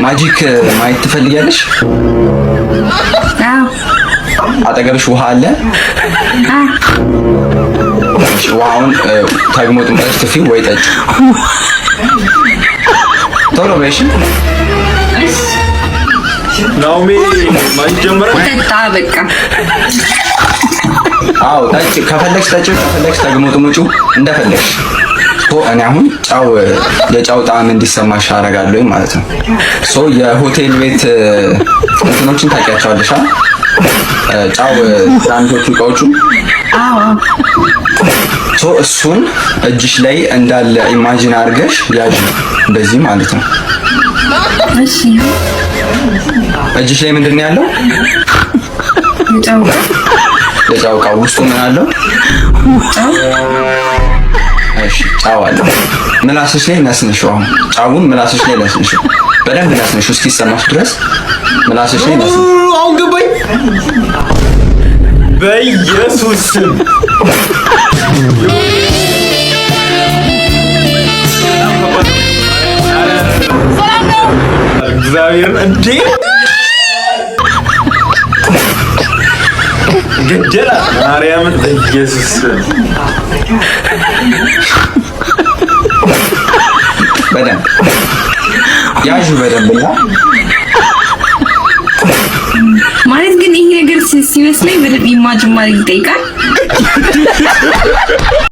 ማጂክ ማየት ትፈልጊያለሽ? አዎ። አጠገብሽ ውሃ አለ? ውሃውን ተግሞጥምጠሽ ትፊው ወይ ጠጪ። ቶሎ በይሽ። ናኦሚ ማን ጀመረ? ጠጣ በቃ። አዎ ጠጪ። ከፈለግሽ ጠጪ፣ ከፈለግሽ ተግሞጥምጪው እንደፈለግሽ። እኔ አሁን የጫው ጣዕም እንዲሰማሽ አደርጋለሁ ማለት ነው። የሆቴል ቤት እንትኖችን ታውቂያቸዋለሽ? ጫው ትናንሾቹ እቃዎቹ። እሱን እጅሽ ላይ እንዳለ ኢማጂን አድርገሽ ያዥ፣ እንደዚህ ማለት ነው። እሺ። እጅሽ ላይ ምንድን ነው ያለው? የጫው እቃ ውስጡ ምን አለው? እሺ ጫው አለ። ምላስሽ ላይ ነስንሽው። አሁን ጫውን ምላስሽ ላይ ነስንሽው፣ በደንብ ነስንሽው እስኪሰማሽ ድረስ ምላስሽ ላይ ነስንሽው። አሁን ገባኝ። በኢየሱስ ስም እግዚአብሔር እንዴ ገደላ ማርያምን በኢየሱስ በደንብ ያዡ በደንብና ማለት ግን ይሄ ነገር ሲመስለኝ በደንብ ኢማጅን ማድረግ ይጠይቃል።